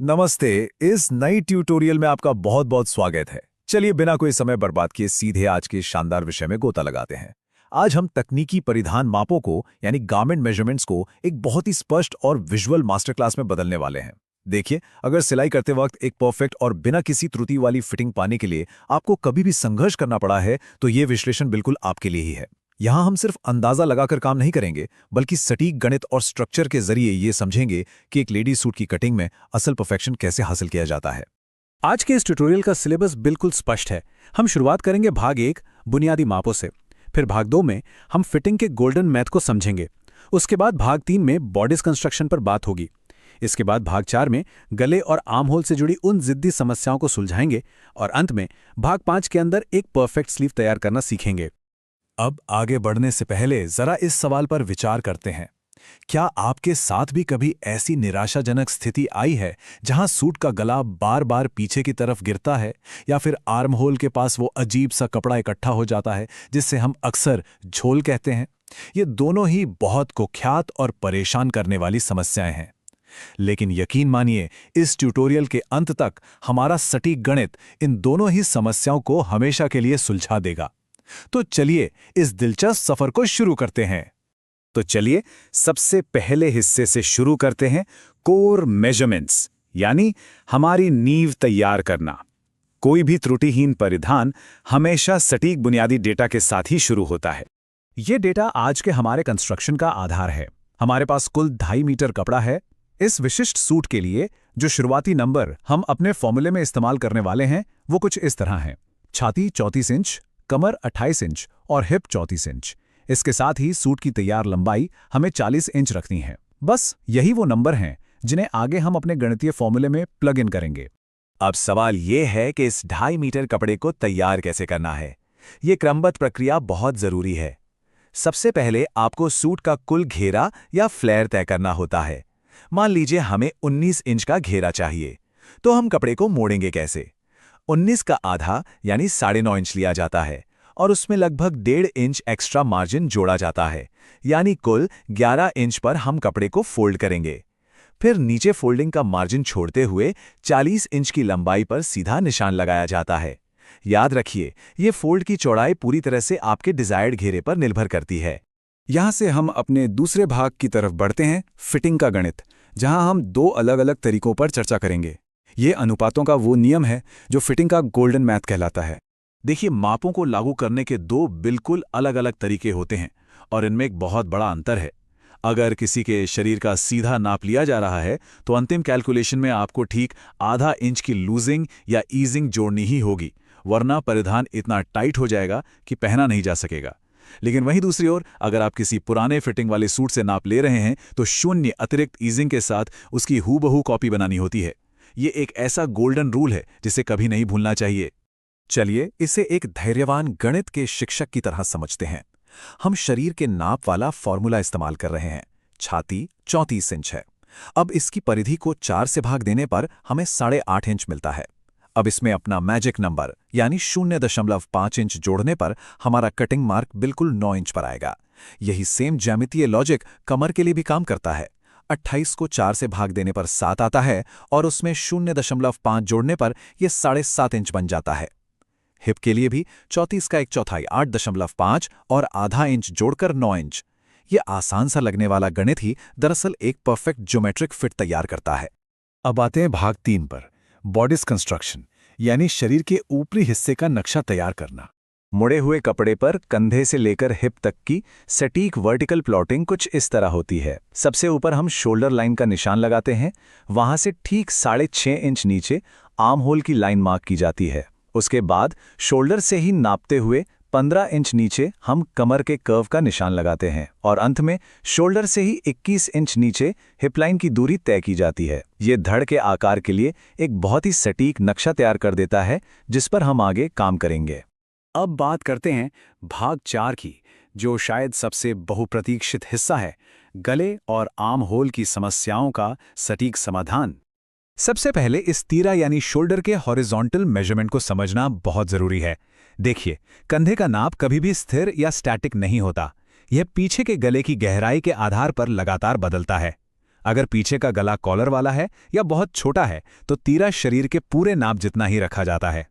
नमस्ते। इस नई ट्यूटोरियल में आपका बहुत बहुत स्वागत है। चलिए बिना कोई समय बर्बाद किए सीधे आज के शानदार विषय में गोता लगाते हैं। आज हम तकनीकी परिधान मापों को यानी गारमेंट मेजरमेंट्स को एक बहुत ही स्पष्ट और विजुअल मास्टर क्लास में बदलने वाले हैं। देखिए, अगर सिलाई करते वक्त एक परफेक्ट और बिना किसी त्रुटि वाली फिटिंग पाने के लिए आपको कभी भी संघर्ष करना पड़ा है, तो ये विश्लेषण बिल्कुल आपके लिए ही है। यहाँ हम सिर्फ अंदाजा लगाकर काम नहीं करेंगे, बल्कि सटीक गणित और स्ट्रक्चर के जरिए ये समझेंगे कि एक लेडी सूट की कटिंग में असल परफेक्शन कैसे हासिल किया जाता है। आज के इस ट्यूटोरियल का सिलेबस बिल्कुल स्पष्ट है। हम शुरुआत करेंगे भाग 1 बुनियादी मापों से। फिर भाग 2 में हम फिटिंग के गोल्डन मैथ को समझेंगे। उसके बाद भाग 3 में बॉडीज कंस्ट्रक्शन पर बात होगी। इसके बाद भाग 4 में गले और आर्म होल से जुड़ी उन जिद्दी समस्याओं को सुलझाएंगे और अंत में भाग 5 के अंदर एक परफेक्ट स्लीव तैयार करना सीखेंगे। अब आगे बढ़ने से पहले जरा इस सवाल पर विचार करते हैं। क्या आपके साथ भी कभी ऐसी निराशाजनक स्थिति आई है जहां सूट का गला बार बार पीछे की तरफ गिरता है, या फिर आर्म होल के पास वो अजीब सा कपड़ा इकट्ठा हो जाता है जिससे हम अक्सर झोल कहते हैं? ये दोनों ही बहुत कुख्यात और परेशान करने वाली समस्याएं हैं। लेकिन यकीन मानिए, इस ट्यूटोरियल के अंत तक हमारा सटीक गणित इन दोनों ही समस्याओं को हमेशा के लिए सुलझा देगा। तो चलिए इस दिलचस्प सफर को शुरू करते हैं। तो चलिए सबसे पहले हिस्से से शुरू करते हैं, कोर मेजरमेंट्स, यानी हमारी नींव तैयार करना। कोई भी त्रुटिहीन परिधान हमेशा सटीक बुनियादी डेटा के साथ ही शुरू होता है। ये डेटा आज के हमारे कंस्ट्रक्शन का आधार है। हमारे पास कुल 2.5 मीटर कपड़ा है। इस विशिष्ट सूट के लिए जो शुरुआती नंबर हम अपने फॉर्मूले में इस्तेमाल करने वाले हैं वो कुछ इस तरह हैं। छाती 34 इंच, कमर 28 इंच और हिप 34 इंच। इसके साथ ही सूट की तैयार लंबाई हमें 40 इंच रखनी है। बस यही वो नंबर हैं जिन्हें आगे हम अपने गणितीय फॉर्मूले में प्लग इन करेंगे। अब सवाल ये है कि इस 2.5 मीटर कपड़े को तैयार कैसे करना है। ये क्रमबद्ध प्रक्रिया बहुत जरूरी है। सबसे पहले आपको सूट का कुल घेरा या फ्लेयर तय करना होता है। मान लीजिए हमें 19 इंच का घेरा चाहिए, तो हम कपड़े को मोड़ेंगे कैसे? 19 का आधा यानी 9.5 इंच लिया जाता है और उसमें लगभग 1.5 इंच एक्स्ट्रा मार्जिन जोड़ा जाता है, यानी कुल 11 इंच पर हम कपड़े को फोल्ड करेंगे। फिर नीचे फोल्डिंग का मार्जिन छोड़ते हुए 40 इंच की लंबाई पर सीधा निशान लगाया जाता है। याद रखिए, ये फोल्ड की चौड़ाई पूरी तरह से आपके डिजायर्ड घेरे पर निर्भर करती है। यहाँ से हम अपने दूसरे भाग की तरफ बढ़ते हैं, फिटिंग का गणित, जहाँ हम 2 अलग अलग तरीकों पर चर्चा करेंगे। ये अनुपातों का वो नियम है जो फिटिंग का गोल्डन मैथ कहलाता है। देखिए, मापों को लागू करने के 2 बिल्कुल अलग अलग तरीके होते हैं और इनमें एक बहुत बड़ा अंतर है। अगर किसी के शरीर का सीधा नाप लिया जा रहा है तो अंतिम कैलकुलेशन में आपको ठीक आधा इंच की लूजिंग या ईजिंग जोड़नी ही होगी, वरना परिधान इतना टाइट हो जाएगा कि पहना नहीं जा सकेगा। लेकिन वहीं दूसरी ओर, अगर आप किसी पुराने फिटिंग वाले सूट से नाप ले रहे हैं तो 0 अतिरिक्त ईजिंग के साथ उसकी हूबहू कॉपी बनानी होती है। ये एक ऐसा गोल्डन रूल है जिसे कभी नहीं भूलना चाहिए। चलिए इसे एक धैर्यवान गणित के शिक्षक की तरह समझते हैं। हम शरीर के नाप वाला फॉर्मूला इस्तेमाल कर रहे हैं। छाती 34 इंच है। अब इसकी परिधि को 4 से भाग देने पर हमें 8.5 इंच मिलता है। अब इसमें अपना मैजिक नंबर यानी 0.5 इंच जोड़ने पर हमारा कटिंग मार्क बिल्कुल 9 इंच पर आएगा। यही सेम ज्यामितीय लॉजिक कमर के लिए भी काम करता है। 28 को 4 से भाग देने पर 7 आता है और उसमें 0.5 जोड़ने पर यह 7.5 इंच बन जाता है। हिप के लिए भी 34 का 1/4 8.5 और आधा इंच जोड़कर 9 इंच। ये आसान सा लगने वाला गणित ही दरअसल एक परफेक्ट ज्योमेट्रिक फिट तैयार करता है। अब आते हैं भाग 3 पर, बॉडीज कंस्ट्रक्शन, यानी शरीर के ऊपरी हिस्से का नक्शा तैयार करना। मुड़े हुए कपड़े पर कंधे से लेकर हिप तक की सटीक वर्टिकल प्लॉटिंग कुछ इस तरह होती है। सबसे ऊपर हम शोल्डर लाइन का निशान लगाते हैं। वहां से ठीक 6.5 इंच नीचे आर्म होल की लाइन मार्क की जाती है। उसके बाद शोल्डर से ही नापते हुए 15 इंच नीचे हम कमर के कर्व का निशान लगाते हैं और अंत में शोल्डर से ही 21 इंच नीचे हिप लाइन की दूरी तय की जाती है। ये धड़ के आकार के लिए एक बहुत ही सटीक नक्शा तैयार कर देता है जिस पर हम आगे काम करेंगे। अब बात करते हैं भाग 4 की, जो शायद सबसे बहुप्रतीक्षित हिस्सा है, गले और आर्म होल की समस्याओं का सटीक समाधान। सबसे पहले इस तीरा यानी शोल्डर के हॉरिजॉन्टल मेजरमेंट को समझना बहुत जरूरी है। देखिए, कंधे का नाप कभी भी स्थिर या स्टैटिक नहीं होता। यह पीछे के गले की गहराई के आधार पर लगातार बदलता है। अगर पीछे का गला कॉलर वाला है या बहुत छोटा है तो तीरा शरीर के पूरे नाप जितना ही रखा जाता है।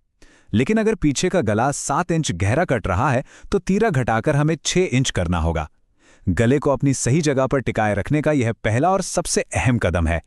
लेकिन अगर पीछे का गला 7 इंच गहरा कट रहा है तो तीरा घटाकर हमें 6 इंच करना होगा। गले को अपनी सही जगह पर टिकाए रखने का यह पहला और सबसे अहम कदम है।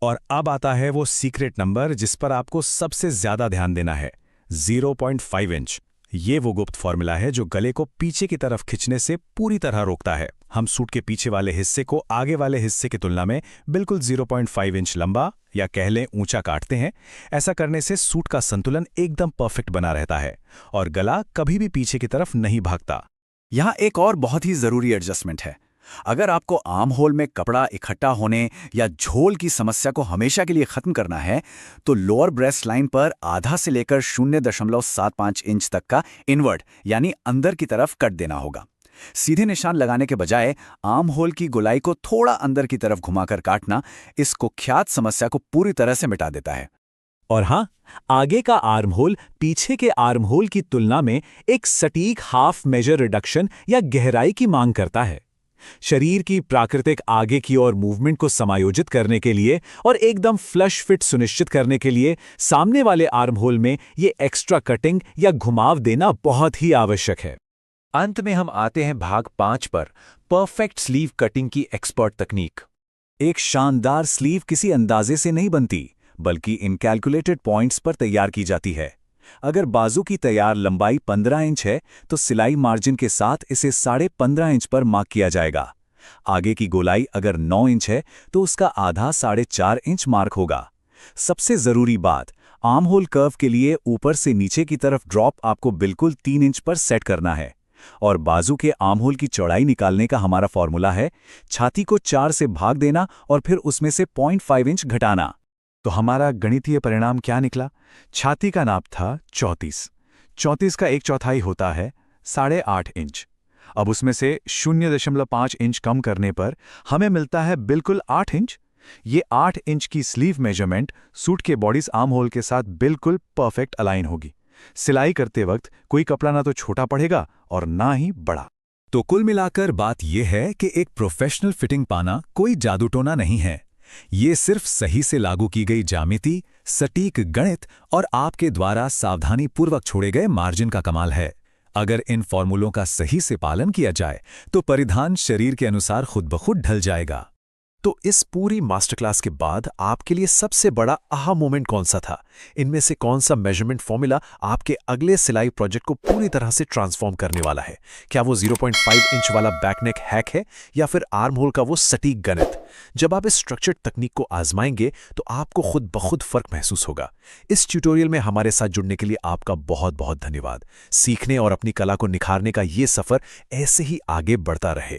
और अब आता है वो सीक्रेट नंबर जिस पर आपको सबसे ज्यादा ध्यान देना है, 0.5 इंच। ये वो गुप्त फॉर्मूला है जो गले को पीछे की तरफ खिंचने से पूरी तरह रोकता है। हम सूट के पीछे वाले हिस्से को आगे वाले हिस्से की तुलना में बिल्कुल 0.5 इंच लंबा या कह लें ऊंचा काटते हैं। ऐसा करने से सूट का संतुलन एकदम परफेक्ट बना रहता है और गला कभी भी पीछे की तरफ नहीं भागता। यहाँ एक और बहुत ही ज़रूरी एडजस्टमेंट है। अगर आपको आर्म होल में कपड़ा इकट्ठा होने या झोल की समस्या को हमेशा के लिए ख़त्म करना है तो लोअर ब्रेस्ट लाइन पर आधा से लेकर 0.75 इंच तक का इनवर्ट यानी अंदर की तरफ कट देना होगा। सीधे निशान लगाने के बजाय आर्म होल की गोलाई को थोड़ा अंदर की तरफ घुमाकर काटना इस कुख्यात समस्या को पूरी तरह से मिटा देता है। और हाँ, आगे का आर्म होल पीछे के आर्म होल की तुलना में एक सटीक हाफ मेजर रिडक्शन या गहराई की मांग करता है। शरीर की प्राकृतिक आगे की ओर मूवमेंट को समायोजित करने के लिए और एकदम फ्लश फिट सुनिश्चित करने के लिए सामने वाले आर्म होल में ये एक्स्ट्रा कटिंग या घुमाव देना बहुत ही आवश्यक है। अंत में हम आते हैं भाग 5 पर, परफेक्ट स्लीव कटिंग की एक्सपर्ट तकनीक। एक शानदार स्लीव किसी अंदाजे से नहीं बनती, बल्कि इन कैलकुलेटेड पॉइंट्स पर तैयार की जाती है। अगर बाजू की तैयार लंबाई 15 इंच है तो सिलाई मार्जिन के साथ इसे 15.5 इंच पर मार्क किया जाएगा। आगे की गोलाई अगर 9 इंच है तो उसका आधा 4.5 इंच मार्क होगा। सबसे जरूरी बात, आर्म होल कर्व के लिए ऊपर से नीचे की तरफ ड्रॉप आपको बिल्कुल 3 इंच पर सेट करना है। और बाजू के आर्म होल की चौड़ाई निकालने का हमारा फॉर्मूला है छाती को 4 से भाग देना और फिर उसमें से 0.5 इंच घटाना। तो हमारा गणितीय परिणाम क्या निकला? छाती का नाप था 34। 34 का 1/4 होता है 8.5 इंच। अब उसमें से 0.5 इंच कम करने पर हमें मिलता है बिल्कुल 8 इंच। ये 8 इंच की स्लीव मेजरमेंट सूट के बॉडीज आर्म होल के साथ बिल्कुल परफेक्ट अलाइन होगी। सिलाई करते वक्त कोई कपड़ा ना तो छोटा पड़ेगा और ना ही बड़ा। तो कुल मिलाकर बात यह है कि एक प्रोफेशनल फिटिंग पाना कोई जादूटोना नहीं है। ये सिर्फ सही से लागू की गई ज्यामिति, सटीक गणित और आपके द्वारा सावधानीपूर्वक छोड़े गए मार्जिन का कमाल है। अगर इन फॉर्मूलों का सही से पालन किया जाए तो परिधान शरीर के अनुसार खुद ब खुद ढल जाएगा। तो इस पूरी मास्टर क्लास के बाद आपके लिए सबसे बड़ा आहा मोमेंट कौन सा था? इनमें से कौन सा मेजरमेंट फॉर्मूला आपके अगले सिलाई प्रोजेक्ट को पूरी तरह से ट्रांसफॉर्म करने वाला है? क्या वो 0.5 इंच वाला बैकनेक हैक है या फिर आर्म होल का वो सटीक गणित? जब आप इस स्ट्रक्चर्ड तकनीक को आजमाएंगे तो आपको खुद ब खुद फर्क महसूस होगा। इस ट्यूटोरियल में हमारे साथ जुड़ने के लिए आपका बहुत बहुत धन्यवाद। सीखने और अपनी कला को निखारने का ये सफर ऐसे ही आगे बढ़ता रहे।